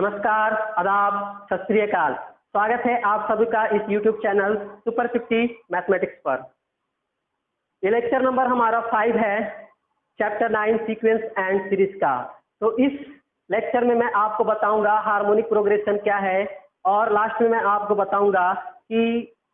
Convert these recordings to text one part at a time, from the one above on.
नमस्कार, आदाब, सत श्री अकाल। स्वागत है आप सभी का इस YouTube चैनल सुपर 50 मैथमेटिक्स पर। ये लेक्चर नंबर हमारा 5 है, चैप्टर 9 सीक्वेंस एंड सीरीज का। तो इस लेक्चर में मैं आपको बताऊंगा हार्मोनिक प्रोग्रेशन क्या है और लास्ट में मैं आपको बताऊंगा कि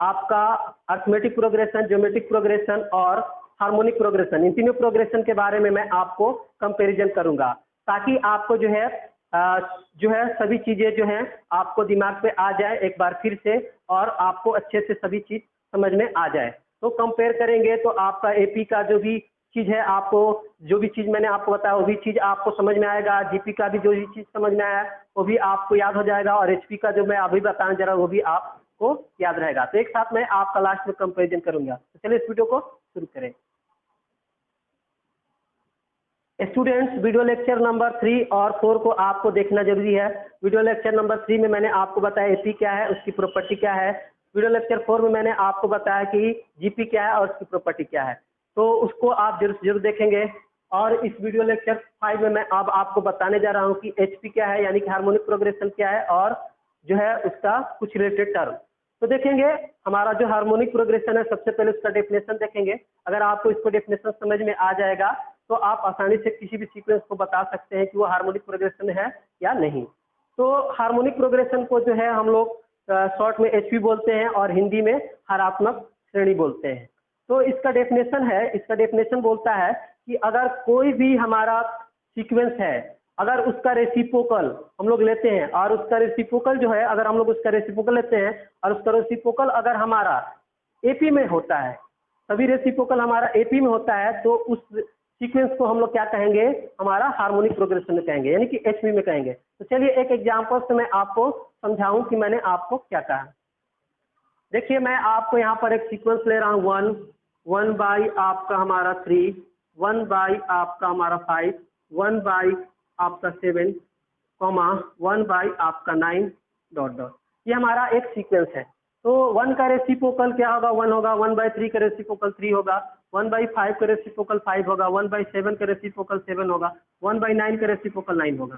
आपका अर्थमेटिक प्रोग्रेशन, ज्योमेट्रिक प्रोग्रेशन और हार्मोनिक प्रोग्रेशन, इन तीनों प्रोग्रेशन के बारे में मैं आपको कंपैरिजन करूंगा ताकि आपको जो है सभी चीजें जो है आपको दिमाग पे आ जाए एक बार फिर से और आपको अच्छे से सभी चीज समझ में आ जाए। तो कंपेयर करेंगे तो आपका एपी का जो भी चीज है, आपको जो भी चीज मैंने आपको बताया वो भी चीज आपको समझ में आएगा। जीपी का भी जो भी चीज समझ में आया वो भी आपको याद हो जाएगा और एचपी का जो मैं अभी बताने जा रहा हूँ वो भी आपको याद रहेगा। तो एक साथ मैं आपका लास्ट में कंपेरिजन करूंगा। तो चलिए इस वीडियो को शुरू करें। स्टूडेंट्स, वीडियो लेक्चर नंबर 3 और 4 को आपको देखना जरूरी है। वीडियो लेक्चर नंबर 3 में मैंने आपको बताया एपी क्या है, उसकी प्रॉपर्टी क्या है। वीडियो लेक्चर 4 में मैंने आपको बताया कि जीपी क्या है और उसकी प्रॉपर्टी क्या है। तो उसको आप जरूर देखेंगे। और इस वीडियो लेक्चर 5 में मैं अब आपको बताने जा रहा हूँ कि एचपी क्या है, यानी कि हार्मोनिक प्रोग्रेशन क्या है और जो है उसका कुछ रिलेटेड टर्म। तो देखेंगे हमारा जो हार्मोनिक प्रोग्रेशन है, सबसे पहले उसका डेफिनेशन देखेंगे। अगर आपको इसको डेफिनेशन समझ में आ जाएगा तो आप आसानी से किसी भी सीक्वेंस को बता सकते हैं कि वो हार्मोनिक प्रोग्रेशन है या नहीं। तो हार्मोनिक प्रोग्रेशन को जो है हम लोग शॉर्ट में एचपी बोलते हैं और हिंदी में हरात्मक श्रेणी बोलते हैं। तो इसका डेफिनेशन बोलता है कि अगर कोई भी हमारा सीक्वेंस है, अगर उसका रेसिप्रोकल हम लोग लेते हैं और उसका रेसिप्रोकल जो है, अगर हम लोग उसका रेसिप्रोकल लेते हैं और उसका रेसिप्रोकल अगर हमारा एपी में होता है, सभी रेसिप्रोकल हमारा एपी में होता है, तो उस सीक्वेंस को हम लोग क्या कहेंगे, हमारा हार्मोनिक प्रोग्रेशन में कहेंगे, यानी कि एचपी में कहेंगे। तो चलिए एक एग्जांपल से मैं आपको समझाऊं कि मैंने आपको क्या कहा। देखिए मैं आपको यहाँ पर एक सीक्वेंस ले रहा हूँ 1 बाई आपका हमारा 3, 1 बाई आपका हमारा 5, 1 बाई आपका 7, 1 बाई आपका 9 डॉट डॉट। ये हमारा एक सीक्वेंस है। तो 1 का रेसिप्रोकल क्या होगा, 1 होगा। 1 बाई 3 का रेसिप्रोकल 3 होगा। 1 बाई 5 का रेसिप्रोकल 5 होगा। 1 बाई 7 का रेसिप्रोकल 7 होगा। 1 बाई 9 का रेसिप्रोकल 9 होगा।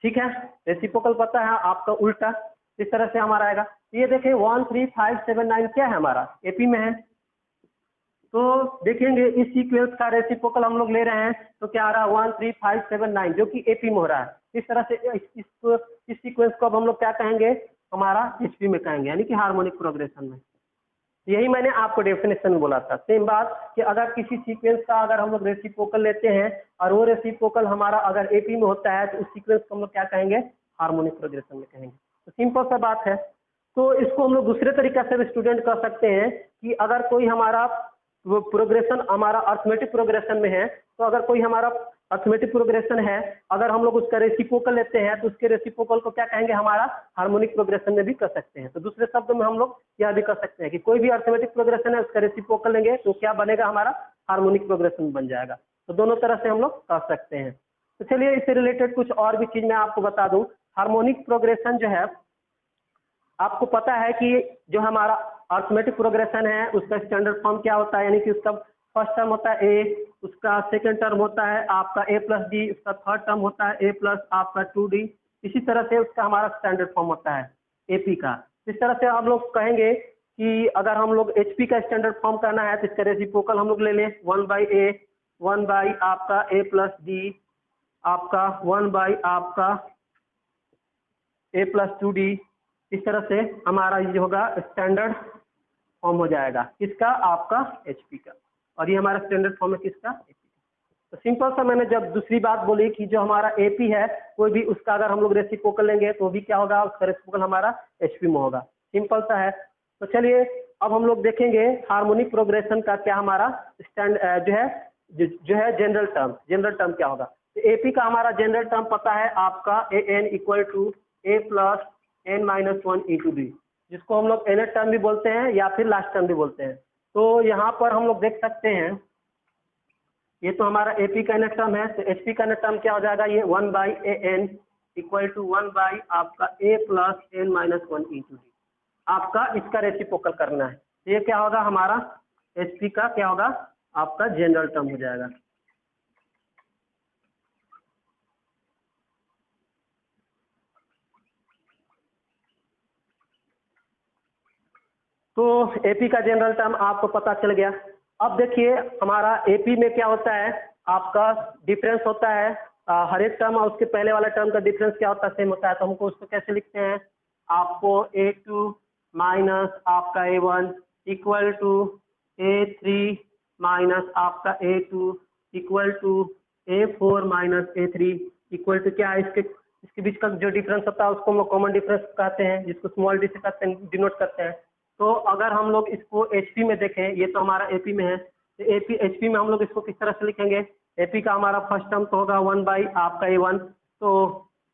ठीक है, रेसिप्रोकल पता है आपका उल्टा इस तरह से हमारा आएगा। ये देखिए 1 3 5 7 9 क्या है, हमारा एपी में है। तो देखेंगे इस सीक्वेंस का रेसिप्रोकल हम लोग ले रहे हैं तो क्या आ रहा है 1 3 5 7 9 जो कि एपी में हो रहा है। इस तरह से इस सीक्वेंस को अब हम लोग क्या कहेंगे, हमारा एचपी में कहेंगे, यानी कि हार्मोनिक प्रोग्रेशन में। यही मैंने आपको डेफिनेशन में बोला था। सेम बात कि अगर किसी सीक्वेंस का अगर हम लोग रेसिप्रोकल लेते हैं और वो रेसिप्रोकल हमारा अगर एपी में होता है तो उस सीक्वेंस को हम लोग क्या कहेंगे, हार्मोनिक प्रोग्रेशन में कहेंगे। तो सिंपल सा बात है। तो इसको हम लोग दूसरे तरीके से भी स्टूडेंट कर सकते हैं कि अगर कोई हमारा प्रोग्रेशन हमारा अर्थमेटिक प्रोग्रेशन में है, तो अगर कोई हमारा अर्थमेटिक प्रोग्रेशन है, अगर हम लोग उसका रेसिप्रोकल लेते हैं तो उसके रेसिप्रोकल को क्या कहेंगे, हमारा हार्मोनिक प्रोग्रेशन में भी कर सकते हैं। तो दूसरे शब्दों में हम लोग यह भी कर सकते हैं कि कोई भी अर्थमेटिक प्रोग्रेशन है उसका रेसिप्रोकल लेंगे तो क्या बनेगा, हमारा हार्मोनिक प्रोग्रेशन बन जाएगा। तो दोनों तरह से हम लोग कर सकते हैं। तो चलिए इससे रिलेटेड कुछ और भी चीज मैं आपको बता दूं। हार्मोनिक प्रोग्रेशन जो है, आपको पता है कि जो हमारा अर्थमेटिक प्रोग्रेशन है उसका स्टैंडर्ड फॉर्म क्या होता है, यानी कि उसका फर्स्ट टर्म होता है ए, उसका सेकंड टर्म होता है आपका ए प्लस डी, उसका थर्ड टर्म होता है ए प्लस आपका 2d। इसी तरह से उसका हमारा स्टैंडर्ड फॉर्म होता है एपी का। इस तरह से हम लोग कहेंगे कि अगर हम लोग एचपी का स्टैंडर्ड फॉर्म करना है तो इसका रेसिप्रोकल हम लोग ले लें 1 बाई ए, 1 बाई आपका ए प्लस डी, आपका 1 बाई आपका ए प्लस 2d। इस तरह से हमारा ये होगा स्टैंडर्ड फॉर्म हो जाएगा किसका, आपका एचपी का। और ये हमारा स्टैंडर्ड फॉर्म है किसका, एपी का। तो सिंपल सा मैंने जब दूसरी बात बोली कि जो हमारा एपी है कोई भी उसका अगर हम लोग रेसिप्रोकल लेंगे तो भी क्या होगा, उसका रेसिप्रोकल हमारा एचपी में होगा। सिंपल सा है। तो चलिए अब हम लोग देखेंगे हार्मोनिक प्रोग्रेशन का क्या हमारा स्टैंड जो है जनरल टर्म क्या होगा। तो एपी का हमारा जनरल टर्म पता है आपका a n equal to a plus n minus 1 into d, जिसको हम लोग nth टर्म भी बोलते हैं या फिर लास्ट टर्म भी बोलते हैं। तो यहाँ पर हम लोग देख सकते हैं ये तो हमारा एपी का nth टर्म है। तो एचपी का nth टर्म क्या हो जाएगा, ये 1 by a n equal to 1 by आपका a plus n minus 1 into d. आपका इसका रेसिप्रोकल करना है। ये क्या होगा, हमारा एचपी का क्या होगा, आपका जनरल टर्म हो जाएगा। तो एपी का जनरल टर्म आपको पता चल गया। अब देखिए हमारा एपी में क्या होता है, आपका डिफरेंस होता है हर एक टर्म और उसके पहले वाला टर्म का डिफरेंस क्या होता है, सेम होता है। तो हमको उसको कैसे लिखते हैं, आपको A2 माइनस आपका A1 equal to A3 minus आपका A2 equal to A4 minus A3 equal to क्या है, इसके बीच का जो डिफरेंस होता है उसको हम लोग कॉमन डिफरेंस कहते हैं, जिसको स्मॉल डी से कहते हैं, डिनोट करते हैं। तो अगर हम लोग इसको एचपी में देखें, ये तो हमारा एपी में है, तो एपी एचपी में हम लोग इसको किस तरह से लिखेंगे, एपी का हमारा फर्स्ट टर्म तो होगा 1 बाई आपका A1, तो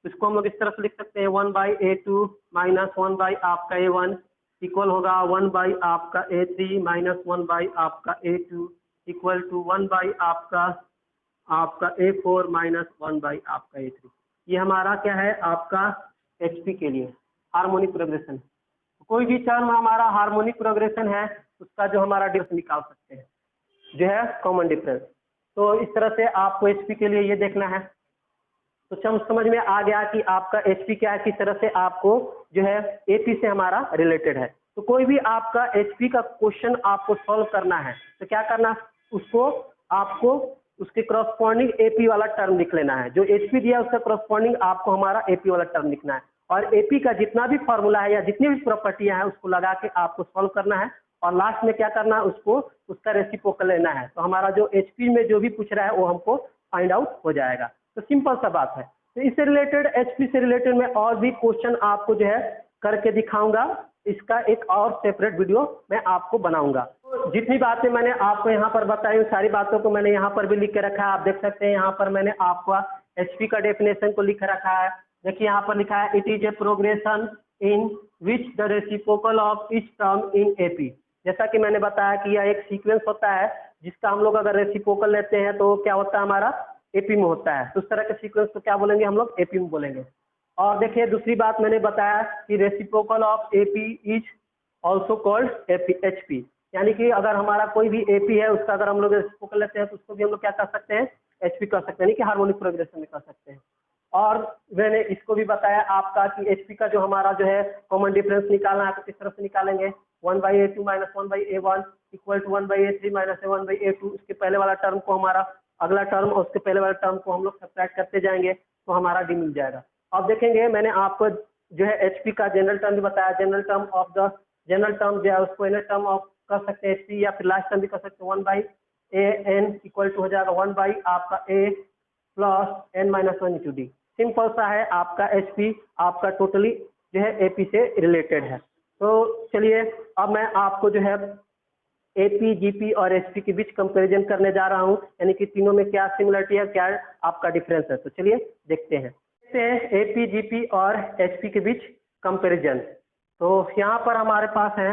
इसको हम लोग इस तरह से लिख सकते हैं 1 बाई A2 माइनस 1 बाई आपका A1 इक्वल होगा 1 बाई आपका A3 माइनस 1 बाई आपका A2 इक्वल टू 1 बाई आपका A4 माइनस 1 बाई आपका A3। ये हमारा क्या है, आपका एचपी के लिए हार्मोनिक प्रोग्रेशन। कोई भी टर्म हमारा हार्मोनिक प्रोग्रेशन है उसका जो हमारा डिफरेंस निकाल सकते हैं, जो है कॉमन डिफरेंस। तो इस तरह से आपको एचपी के लिए ये देखना है। तो समझ में आ गया कि आपका एचपी क्या है, किस तरह से आपको जो है एपी से हमारा रिलेटेड है। तो कोई भी आपका एचपी का क्वेश्चन आपको सॉल्व करना है तो क्या करना, उसको आपको उसके करस्पॉन्डिंग एपी वाला टर्म लिख लेना है। जो एचपी दिया है उसका करस्पॉन्डिंग आपको हमारा एपी वाला टर्म लिखना है, और एपी का जितना भी फॉर्मूला है या जितनी भी प्रॉपर्टियां हैं उसको लगा के आपको सॉल्व करना है, और लास्ट में क्या करना है, उसको उसका रेसिप्रोकल लेना है। तो हमारा जो एचपी में जो भी पूछ रहा है वो हमको फाइंड आउट हो जाएगा। तो सिंपल सा बात है। तो इससे रिलेटेड एचपी से रिलेटेड मैं और भी क्वेश्चन आपको जो है करके दिखाऊंगा, इसका एक और सेपरेट वीडियो मैं आपको बनाऊंगा। तो जितनी बातें मैंने आपको यहाँ पर बताई उन सारी बातों को मैंने यहाँ पर भी लिख के रखा है। आप देख सकते हैं यहाँ पर मैंने आपका एचपी का डेफिनेशन को लिख रखा है। देखिए यहाँ पर लिखा है, it is A progression in which the reciprocal of each term in AP. जैसा कि मैंने बताया कि यह एक सीक्वेंस होता है जिसका हम लोग अगर रेसिप्रोकल लेते हैं तो क्या होता है, हमारा एपी में होता है। तो उस तरह के सीक्वेंस को क्या बोलेंगे, हम लोग एपी में बोलेंगे। और देखिए दूसरी बात मैंने बताया कि reciprocal of AP is also called HP, यानी कि अगर हमारा कोई भी एपी है उसका अगर हम लोग रेसिप्रोकल लेते हैं तो उसको भी हम लोग क्या कर सकते हैं, एचपी कर सकते हैं, यानी कि हार्मोनिक प्रोग्रेशन में कर सकते हैं। और मैंने इसको भी बताया आपका कि एचपी का जो हमारा जो है कॉमन डिफरेंस निकालना है तो किस तरह से निकालेंगे, 1 by A2 minus 1 by A1 equal to 1 by A3 minus 1 by A2। उसके पहले वाला टर्म को हमारा अगला टर्म और उसके पहले वाले टर्म को हम लोग सब्ट्रैक्ट करते जाएंगे तो हमारा डी मिल जाएगा। अब देखेंगे मैंने आपको जो है एचपी का जनरल टर्म भी बताया, general term of the general term जो है उसको इनर टर्म ऑफ कर सकते हैं एचपी, या फिर लास्ट टर्म भी कर सकते हैं। 1 बाई AN इक्वल टू हो जाएगा 1 बाई आपका A plus N minus 1 into D. Simple सा है आपका एचपी, आपका टोटली जो है एपी से रिलेटेड है। तो चलिए अब मैं आपको जो है एपी, जीपी और एचपी के बीच कंपैरिजन करने जा रहा हूं, यानी कि तीनों में क्या सिमिलरिटी है, क्या आपका डिफरेंस है। तो चलिए देखते हैं एपी, जीपी और एचपी के बीच कंपैरिजन। तो यहाँ पर हमारे पास है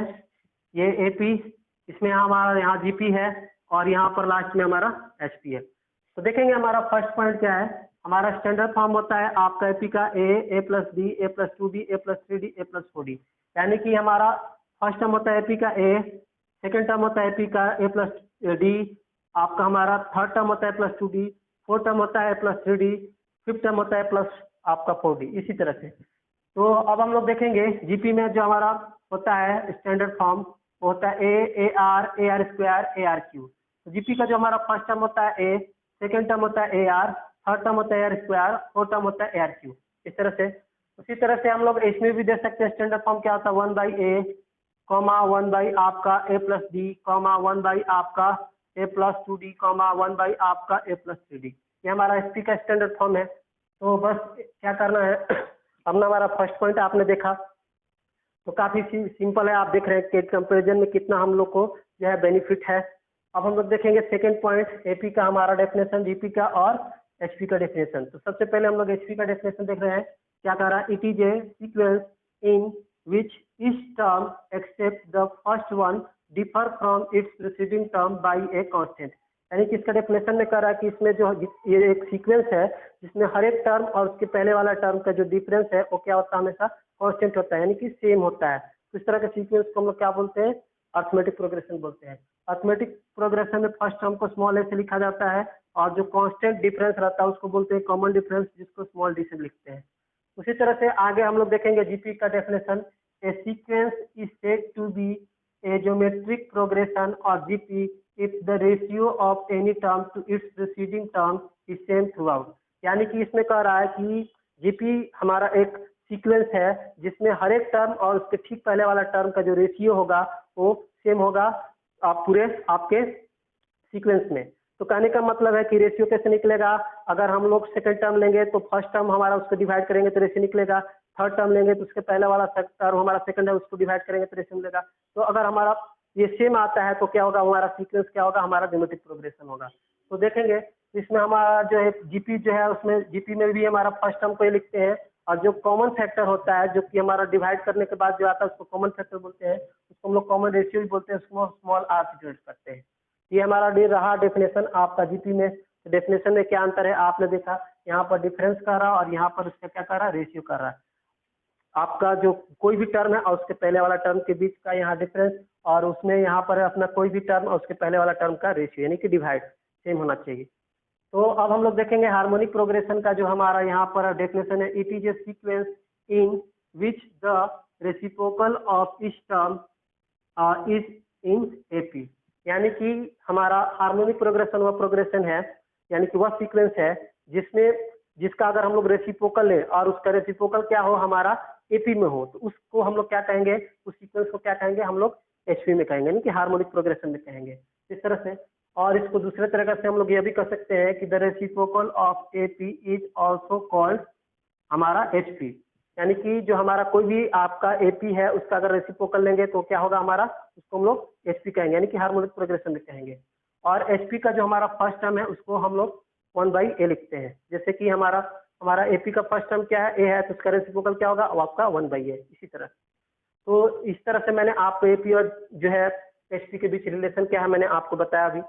ये एपी, इसमें हमारा यहाँ जीपी है और यहाँ पर लास्ट में हमारा एचपी है। तो देखेंगे हमारा फर्स्ट पॉइंट क्या है, हमारा स्टैंडर्ड फॉर्म होता है आपका एपी का ए प्लस बी, ए प्लस 2b, ए प्लस 3d, ए प्लस 4d। यानी कि हमारा फर्स्ट टर्म होता है एपी का ए, सेकेंड टर्म होता है एपी का ए प्लस डी, आपका हमारा थर्ड टर्म होता है प्लस 2d, फोर्थ टर्म होता है प्लस 3d, फिफ्थ टर्म होता है प्लस आपका 4d, इसी तरह से। तो अब हम लोग देखेंगे जीपी में जो हमारा होता है स्टैंडर्ड फॉर्म वो होता है A R square A R Q. तो जीपी का जो हमारा फर्स्ट टर्म होता है ए, सेकेंड टर्म होता है ए आर, थर्ड टर्म होता है आर स्क्वायर, फोर्थ टर्म होता है आर क्यू, इस तरह से। उसी तरह से हम लोग इसमें भी दे सकते हैं स्टैंडर्ड फॉर्म क्या होता है 1 बाई ए कॉमा 1 बाई आपका a plus D comma 1 by आपका a plus 2d comma 1 by आपका ए प्लस 3d। ये हमारा एसपी का स्टैंडर्ड फॉर्म है। तो बस क्या करना है, अपना हमारा फर्स्ट पॉइंट आपने देखा तो काफी सिंपल है, आप देख रहे हैं कि कंपेरिजन में कितना हम लोग को जो है बेनिफिट है। अब हम लोग देखेंगे सेकंड पॉइंट, एपी का हमारा डेफिनेशन, जीपी का और एचपी का डेफिनेशन। तो सबसे पहले हम लोग एचपी का डेफिनेशन देख रहे हैं, क्या कह रहा है, it is a sequence in which each term except the first one differ from its preceding term by a constant. यानी कि इसका डेफिनेशन में कह रहा है कि इसमें जो ये एक सीक्वेंस है जिसमें हर एक टर्म और उसके पहले वाला टर्म का जो डिफरेंस है वो क्या होता है, हमेशा कांस्टेंट होता है, यानी कि सेम होता है। तो इस तरह के सीक्वेंस को हम लोग क्या बोलते हैं, अर्थमेटिक प्रोग्रेशन बोलते हैं। अर्थमेटिक प्रोग्रेशन में फर्स्ट टर्म को स्मॉल ए से लिखा जाता है और जो कांस्टेंट डिफरेंस रहता है उसको बोलते हैं कॉमन डिफरेंस, जिसको स्मॉल डी से लिखते हैं। उसी तरह से आगे हम लोग देखेंगे जीपी का definition, a sequence is said to be a geometric progression of GP if the ratio of any term to its preceding term is same throughout। यानी कि इसमें कह रहा है कि जीपी हमारा एक सीक्वेंस है जिसमें हर एक टर्म और उसके ठीक पहले वाला टर्म का जो रेशियो होगा वो सेम होगा आप पूरे आपके सीक्वेंस में। तो कहने का मतलब है कि रेशियो कैसे निकलेगा, अगर हम लोग सेकंड टर्म लेंगे तो फर्स्ट टर्म हमारा उसको डिवाइड करेंगे तो रेशियो निकलेगा, थर्ड टर्म लेंगे तो उसके पहले वाला टर्म हमारा सेकंड है उसको डिवाइड करेंगे तो रेशियो मिलेगा। तो अगर हमारा ये सेम आता है तो क्या होगा, हमारा सीक्वेंस क्या होगा, हमारा ज्योमेट्रिक प्रोग्रेशन होगा। तो देखेंगे इसमें हमारा जो है जीपी जो है उसमें जीपी में भी हमारा फर्स्ट टर्म को ये लिखते हैं और जो कॉमन फैक्टर होता है जो कि हमारा डिवाइड करने के बाद जो आता है उसको कॉमन फैक्टर बोलते हैं, उसको हम लोग कॉमन रेशियो भी बोलते हैं, उसको स्मॉल आर से डिनोट करते हैं। ये हमारा रहा डेफिनेशन आपका जीपी में। डेफिनेशन में क्या अंतर है आपने देखा, यहाँ पर डिफरेंस कर रहा और यहाँ पर उसका क्या कर रहा है, रेशियो कर रहा है। आपका जो कोई भी टर्म है और उसके पहले वाला टर्म के बीच का यहाँ डिफरेंस, और उसमें यहाँ पर अपना कोई भी टर्म और उसके पहले वाला टर्म का रेशियो यानी कि डिवाइड सेम होना चाहिए। तो अब हम लोग देखेंगे हार्मोनिक प्रोग्रेशन का जो हमारा यहाँ पर डेफिनेशन है, it is a sequence in which the reciprocal of each term is in AP. यानी कि हमारा हार्मोनिक प्रोग्रेशन वह प्रोग्रेशन है यानी कि वह सीक्वेंस है जिसका अगर हम लोग रेसिप्रोकल लें और उसका रेसिप्रोकल क्या हो, हमारा एपी में हो, तो उसको हम लोग क्या कहेंगे, उस सीक्वेंस को क्या कहेंगे, हम लोग एचपी में कहेंगे यानी कि हार्मोनिक प्रोग्रेशन में कहेंगे इस तरह से। और इसको दूसरे तरीके से हम लोग ये भी कह सकते हैं कि the reciprocal of AP is also called हमारा एचपी। यानी कि जो हमारा कोई भी आपका एपी है उसका अगर रेसिप्रोकल लेंगे तो क्या होगा, हमारा उसको हम लोग एचपी कहेंगे यानी कि हार्मोनिक प्रोग्रेशन में कहेंगे। और एचपी का जो हमारा फर्स्ट टर्म है उसको हम लोग 1/a लिखते हैं। जैसे कि हमारा एपी का फर्स्ट टर्म क्या है, ए है, तो उसका रेसिप्रोकल क्या होगा, वो आपका 1/a। इसी तरह तो इस तरह से मैंने आपको एपी और जो है एचपी के बीच रिलेशन क्या है मैंने आपको बताया अभी।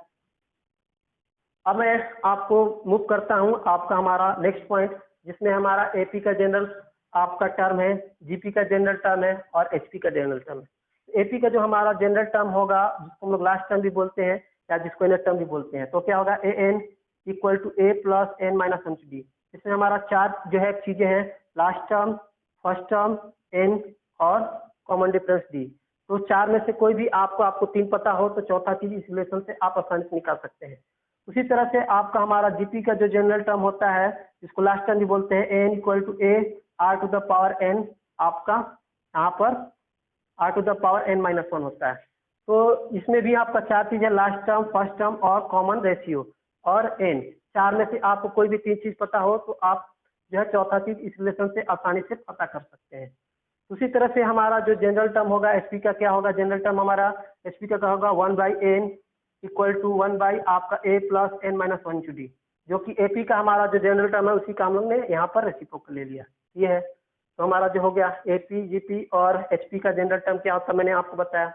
अब मैं आपको मूव करता हूं आपका हमारा नेक्स्ट पॉइंट, जिसमें हमारा एपी का जनरल आपका टर्म है, जीपी का जनरल टर्म है और एचपी का जनरल टर्म है। एपी का जो हमारा जनरल टर्म होगा जिसको हम लोग लास्ट टर्म भी बोलते हैं या जिसको इनर टर्म भी बोलते हैं, तो क्या होगा, a n equal to a plus n minus one to d. इसमें हमारा चार जो है चीजें हैं, last term, first term, n और कॉमन डिफरेंस डी। तो चार में से कोई भी आपको तीन पता हो तो चौथा चीज इस रिलेशन से आप आसानी से निकाल सकते हैं। उसी तरह से आपका हमारा जीपी का जो जनरल टर्म होता है जिसको लास्ट टर्म भी बोलते हैं, n equal to a r to the power n, आपका यहाँ पर r to the power n minus one होता है। तो इसमें भी आपका चार चीज है, लास्ट टर्म, फर्स्ट टर्म और कॉमन रेशियो और एन। चार में से आपको कोई भी तीन चीज पता हो तो आप जो है चौथा चीज इस रिलेशन से आसानी से पता कर सकते हैं। उसी तरह से हमारा जो जनरल टर्म होगा एचपी का क्या होगा, जनरल टर्म हमारा एचपी का क्या होगा, 1/n इक्वल टू 1 आपका a plus n minus one to d, जो कि एपी का हमारा जो जनरल टर्म है उसी का हम लोग ने यहाँ पर रेसिप्रोकल ले लिया। ये है तो हमारा जो हो गया एपी, जीपी और एचपी का जनरल टर्म क्या होता है मैंने आपको बताया।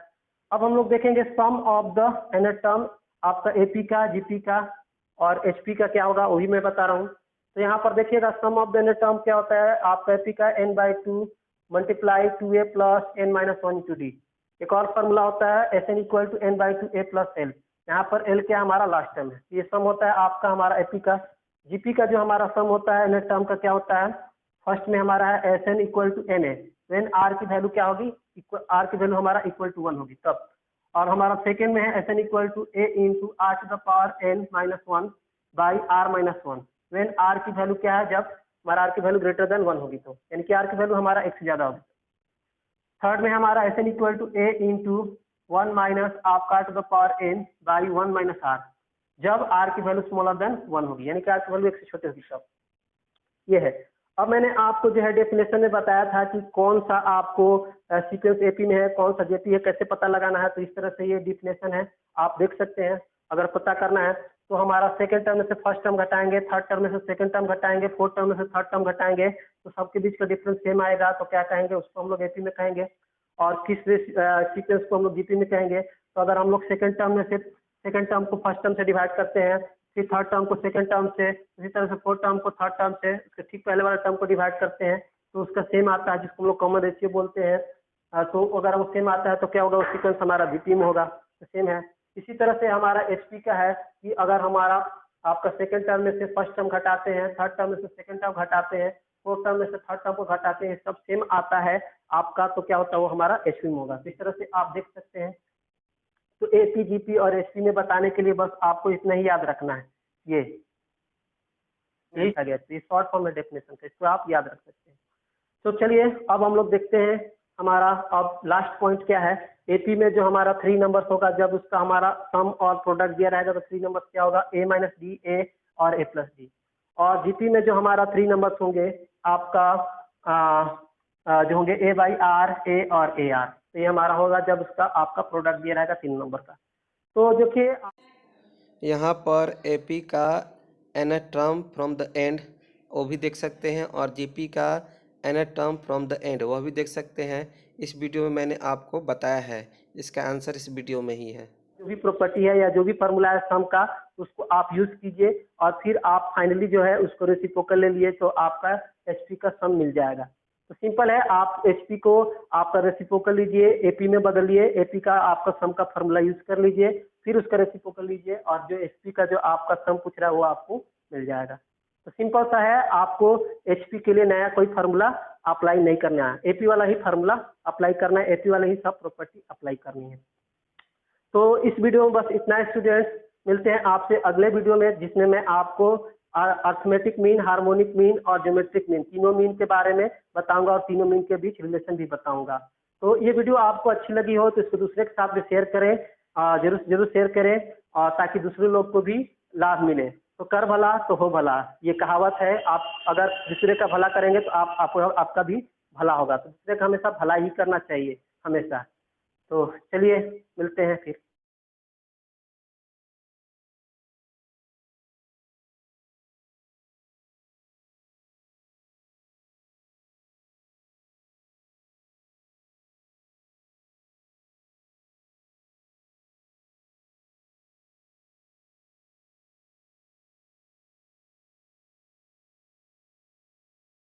अब हम लोग देखेंगे सम ऑफ द इनर टर्म, आपका एपी का, जीपी का और एचपी का क्या होगा वही मैं बता रहा हूँ। तो यहाँ पर देखिएगा sum of the inner term क्या होता है, आपका एपी का n/2 multiply 2a plus n minus one to d. एक और फॉर्मूला होता है s n equal to n/2 a plus l, यहाँ पर एल क्या हमारा लास्ट टर्म है। ये सम होता है आपका हमारा एपी का। जीपी का जो हमारा सम होता है इनर टर्म का क्या होता है, फर्स्ट में हमारा है s n equal to n a, when r की वैल्यू क्या होगी, आर की वैल्यू हमारा इक्वल टू 1 होगी तब। और हमारा सेकेंड में है s n equal to a into r to the power n minus one by r minus one, when r की वैल्यू क्या है, जब हमारा आर की वैल्यू ग्रेटर देन 1 होगी, तो यानी कि आर की वैल्यू हमारा 1 से ज्यादा होगी। थर्ड में हमारा S n equal to a into 1 minus आपका to the power n by 1 minus r, जब आर की वैल्यू स्मॉलर देन 1 होगी, यानी कि आर की वैल्यू 1 से छोटी होगी तब। ये है। अब मैंने आपको जो है डेफिनेशन में बताया था कि कौन सा आपको सीक्वेंस एपी में है, कौन सा जेपी है, कैसे पता लगाना है। तो इस तरह से ये डेफिनेशन है, आप देख सकते हैं। अगर पता करना है तो हमारा सेकंड टर्म में से फर्स्ट टर्म घटाएंगे, थर्ड टर्म में से सेकंड टर्म घटाएंगे, फोर्थ टर्म में से थर्ड टर्म घटाएंगे, तो सबके बीच का डिफरेंस सेम आएगा, तो क्या कहेंगे, उसको हम लोग एपी में कहेंगे। और किस सीक्वेंस को हम लोग जीपी में कहेंगे, तो अगर हम लोग सेकंड टर्म में से सेकंड टर्म को फर्स्ट टर्म से डिवाइड करते हैं, फिर थर्ड टर्म को सेकंड टर्म से, इसी तरह से फोर्थ टर्म को थर्ड टर्म से, उसके ठीक पहले वाले टर्म को डिवाइड करते हैं तो उसका सेम आता है, जिसको हम लोग कॉमन रेशियो बोलते हैं। तो अगर वो सेम आता है तो क्या होगा, वो सीक्वेंस हमारा जीपी में होगा, तो सेम है। इसी तरह से हमारा एचपी का है कि अगर हमारा आपका सेकंड टर्म में से फर्स्ट टर्म घटाते हैं, थर्ड टर्म में से सेकंड टर्म घटाते हैं, फोर्थ टर्म में से थर्ड टर्म को घटाते हैं सब सेम आता है आपका, तो क्या होता है वो हमारा एचपी में होगा। तो इस तरह से आप देख सकते हैं। तो एपी जीपी और एचपी में बताने के लिए बस आपको इतना ही याद रखना है, यही आ गया। ये शॉर्ट फॉर्म में डेफिनेशन का, इसको आप याद रख सकते हैं। तो चलिए अब हम लोग देखते हैं हमारा अब लास्ट पॉइंट क्या है। एपी में जो हमारा 3 नंबर्स होगा, जब उसका हमारा सम और प्रोडक्ट दिया रहेगा तो 3 नंबर्स क्या होगा, ए माइनस डी ए और ए प्लस डी। और जीपी में जो हमारा 3 नंबर्स होंगे आपका जो होंगे ए बाई आर, ए और ए आर। तो ये हमारा होगा जब उसका आपका प्रोडक्ट दिया रहेगा 3 नंबर का। तो जो कि यहाँ पर एपी का nth term from the end वो भी देख सकते हैं और जीपी का nth term from the end वह भी देख सकते हैं। इस वीडियो में मैंने आपको बताया है, इसका आंसर इस वीडियो में ही है। जो भी प्रॉपर्टी है या जो भी फार्मूला है सम का, उसको आप यूज कीजिए और फिर आप फाइनली जो है उसको रेसिप्रोकल ले लिए तो आपका एचपी का सम मिल जाएगा। तो सिंपल है, आप एचपी को आपका रेसिप्रोकल लीजिए, एपी में बदलिए, एपी का आपका सम का फार्मूला यूज कर लीजिए, फिर उसका रेसिप्रोकल लीजिए और जो एचपी का जो आपका सम पूछ रहा है वो आपको मिल जाएगा। तो सिंपल सा है, आपको एचपी के लिए नया कोई फार्मूला अप्लाई नहीं करना है, एपी वाला ही फार्मूला अप्लाई करना है, एपी वाला ही सब प्रॉपर्टी अप्लाई करनी है। तो इस वीडियो में बस इतना है स्टूडेंट्स, मिलते हैं आपसे अगले वीडियो में जिसमें मैं आपको अर्थमेटिक मीन, हार्मोनिक मीन और ज्योमेट्रिक मीन, तीनों मीन के बारे में बताऊंगा और तीनों मीन के बीच रिलेशन भी बताऊंगा। तो ये वीडियो आपको अच्छी लगी हो तो इसको दूसरे के साथ भी शेयर करें, जरूर जरूर शेयर करें और ताकि दूसरे लोग को भी लाभ मिले। तो कर भला तो हो भला, ये कहावत है। आप अगर दूसरे का भला करेंगे तो आपका भी भला होगा। तो दूसरे का हमेशा भला ही करना चाहिए हमेशा। तो चलिए मिलते हैं फिर।